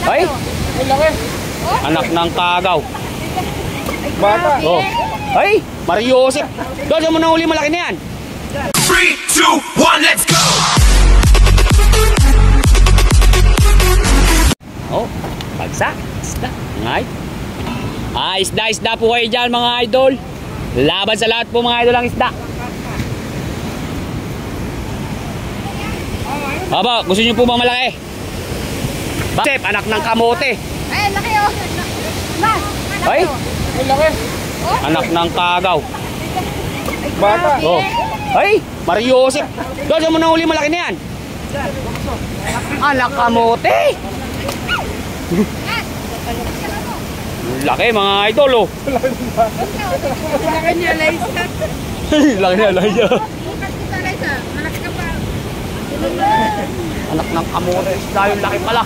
Ay! Anak ng kagaw. Bata. Oh. Ay! Mario Joseph. Doon, saan mo na uli malaki na yan? 3, 2, 1, let's go! Oh, bagsak. Isda. Ngay. Isda po kayo dyan mga idol. Laban sa lahat po mga idol ang isda. Aba, gusto nyo po bang malaki? Chef, anak ng kamote. Ay, laki oh. Ay, Laki. anak ng kagaw. Bata. Oh. Ay, Mario Joseph. Doon, saan mo na uli malaki na yan? Anak kamote. Laki mga idol oh. Laki niya, Liza. Laki na, Liza. Bukas kita, Liza. Malaki ka pa. Anak ng kamote. Dahil laki pala.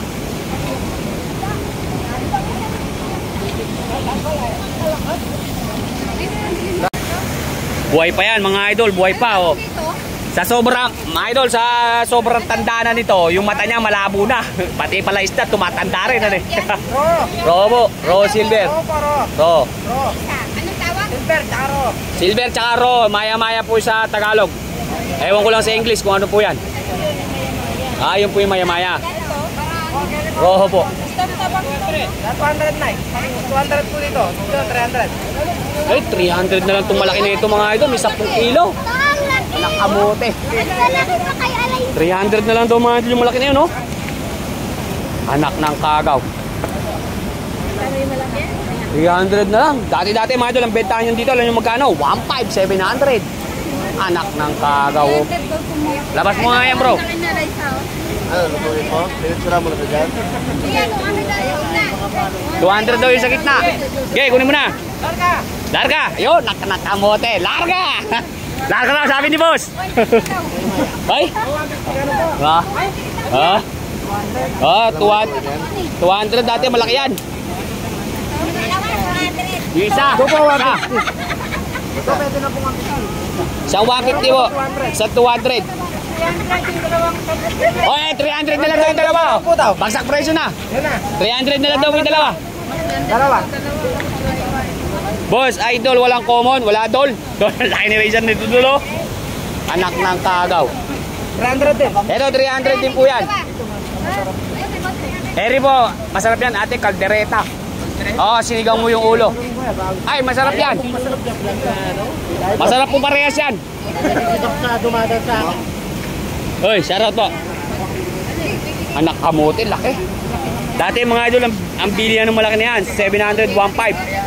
Buhay pa yan mga idol. Buhay pa oh. Sa sobrang, mga idol, sa sobrang tanda na nito, yung mata niya malabo na. Pati pala isda, tumatanda rin. Ano? Robo, Ro Silver. Ro. Anong tawag? Silver tsaka Ro, maya-maya po sa Tagalog. Ewan ko lang sa English kung ano po yan. Ah, yun po yung maya-maya. Roho po. 200 na. 200 po dito. 300. Ay, 300 na lang itong malaki na ito mga idol. May 10 kilo. Anak kamote. 300 na lang daw mga idol yung malaki na yun, no? Anak ng kagaw. 300 na lang. Dati-dati mga idol, ang bentahan nyo dito, alam nyo magkano? 1,500, 700. Anak ng kagaw. Labas mo nga yan, bro. Ano, lutuin mo? Pinitsura mo na sa dyan? 200 daw yung sa gitna. Okay, kunin mo na. Larga. Yun, nakamote. Larga. Larga lang, sabi ni boss. Ay. Ha? 200 dati, malaki yan. Yung isa. Ito, pwede na pong 150. Sa 150 po. Sa 200. Oy, 300 na lang daw yung dalawa. Bagsak presyo na. 300 na lang daw yung dalawa. Dalawa. Boss, idol, walang common, wala dol. Laki ni Razor nito dulo. Anak ng kagaw. 300 din. Ito, 300 din po yan. Eri po, masarap yan, ate, kaldereta. Oo, sinigang mo yung ulo. Ay, masarap yan. Masarap po parehas yan. Uy, shoutout po. Anak kamote, laki. Dati mga idol, ang bilihan ng malaki na yan, 700, 1,500.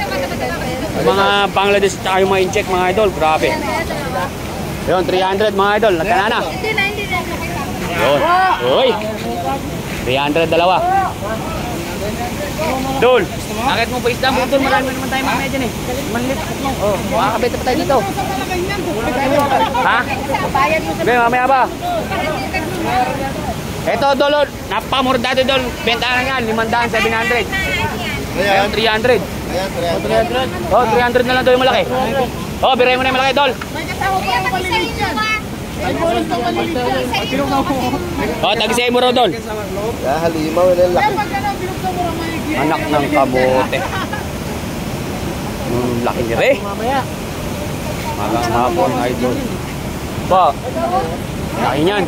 Mga Bangladesh at yung mga incheck mga idol, grabe. Yun, 300 mga idol, nagkana na. Yun, uy. 300 dalawa. Dol, bakit mo pa isda mo? Dol, marami naman tayo mamaya dyan eh. Manlit mo. Oh, makakabenta pa tayo dito. Ha? Be, mamaya ba? Ito, Dol, napamura dati, Dol. Benta na yan, 500, 700. Ngayon, 300. Oh, 300 na lang daw yung malaki. Oh, biray mo na yung malaki, Dol. Oh, tagisay mo raw, Dol. Halimaw, yun laki. Anak ng kabote. Laki niya rin. Magang hapon, idol. Po. Laki niyan.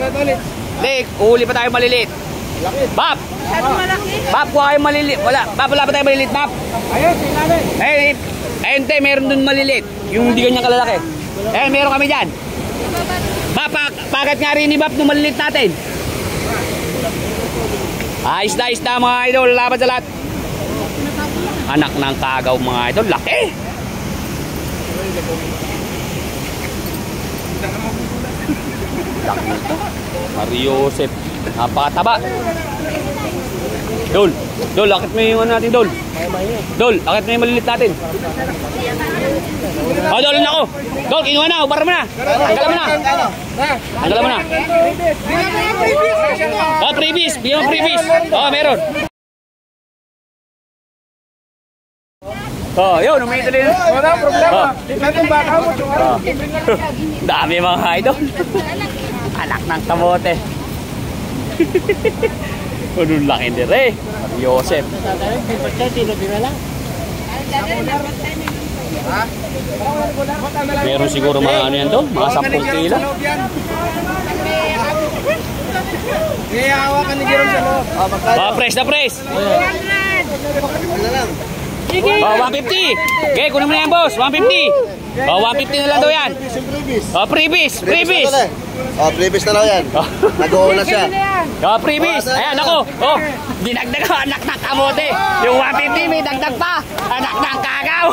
Lik, uhuli pa tayo maliliit. Bab! Bab, kuha kayo maliliit. Wala pa tayo maliliit, Bab. Ayun, ayun, te, meron dun maliliit. Yung hindi ganyan kalalaki. Ayun, meron kami dyan. Bab, pagat nga rin ni Bab nung maliliit natin. Ayos na mga idol, laban sa lahat. Anak ng kagaw mga idol, laki. Laki ito. Mario Joseph, napakataba. Dol, lakit mo yung ano natin, Dol. Lakit mo yung maliliit natin. Oh, Dol, na ako. Dol, kinuha na, ubara mo na. Tanggalan mo na. Oh, previous, bigyan mo previous. Oh, meron. Oh, yun, umito din. Wala problema. Natin baka mo. Dami mga idol. Anak ng kamote. Anong laki din eh. Joseph. Meron siguro mga ano yan doon, mga 10 kilo. Hawakan ni Jerome sa loob. Press na press. Ano lang? 150. Okay, kunin mo na yan, boss. 150. 150 na lang daw yan. Freebies. Freebies. Previous na raw yan. Nag-uuna siya. Freebies. Ayan, ako. Dinagdag ko, anak ng kamote. Yung 150 may dagdag pa. Anak ng kagaw.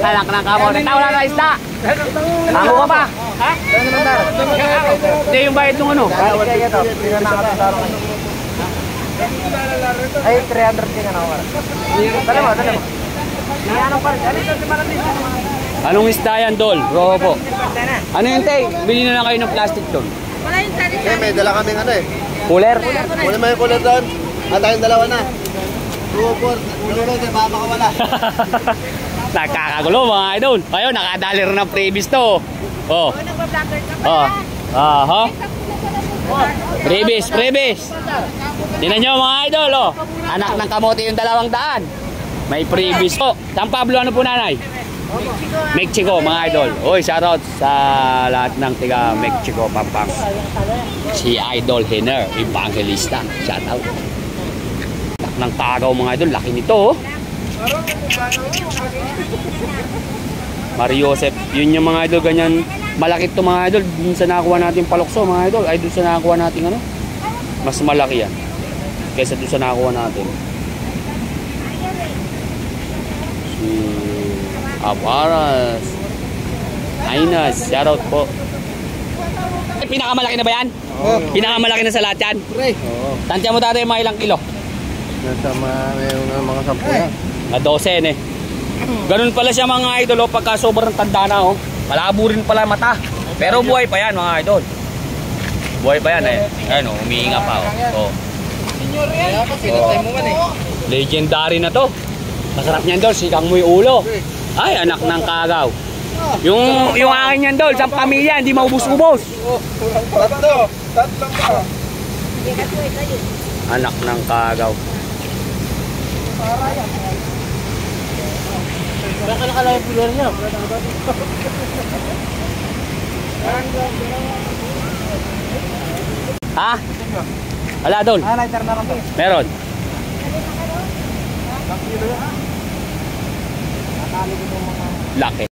Anak ng kamote. Wala na isda. Tango ka pa. Ha? Hindi yung bayad nung ano. Ay, 300 din ano. Dala mo. Anong isda yan, Dol? Roho po. Ano yun, Tay? Bili na lang kayo ng plastic doon. Wala yung tali Eh, may dala kaming ano eh. Cooler? Kunin mo yung cooler doon. At tayong dalawa na. 2-4. Ulo din, baka wala. Nakakagulo mga idol. Ayun, nakadali rin ng freebies to. Oh. nagpa-vlogger ka pa. Aha. Freebies. Tingnan nyo mga idol, oh. Anak ng kamote yung 200. May freebies po. San Pablo, ano po nanay? Mexico, mga idol. Uy, shoutout sa lahat ng tiga Mexico, Pampanga. Si Idol Henner, Evangelista. Shoutout. Anak ng kagaw mga idol, laki nito, oh. Mario Joseph, yun yung mga idol, ganyan. Malaki to mga idol, dun sa nakakuha natin palokso mga idol. Ay, dun sa nakakuha natin ano? Mas malaki yan. Kaysa dun sa nakakuha natin. Si Aparas. Ainas, shoutout po. Pinakamalaki na ba yan? Oo. Pinakamalaki na sa lahat yan? Oo. Tansya mo tatay mga ilang kilo? Nasa mga 10 yan. Na 12 eh. Ganun pala siya mga idol, oh, pagka sobrang tanda na, oh. Malabo rin pala mata. Pero buhay pa yan mga idol. Buhay pa yan eh. Ayun, oh, umiinga pa, oh. Legendary na to. Masarap niyan, Dol, sikang mo yung ulo. Ay, anak ng kagaw. Yung akin yan, Dol, sa pamilya, hindi maubos-ubos. Tatlo pa. Anak ng kagaw. Baka nakalaya po niya. Ha? Wala, Dol. Lighter na rin. Meron. Laki.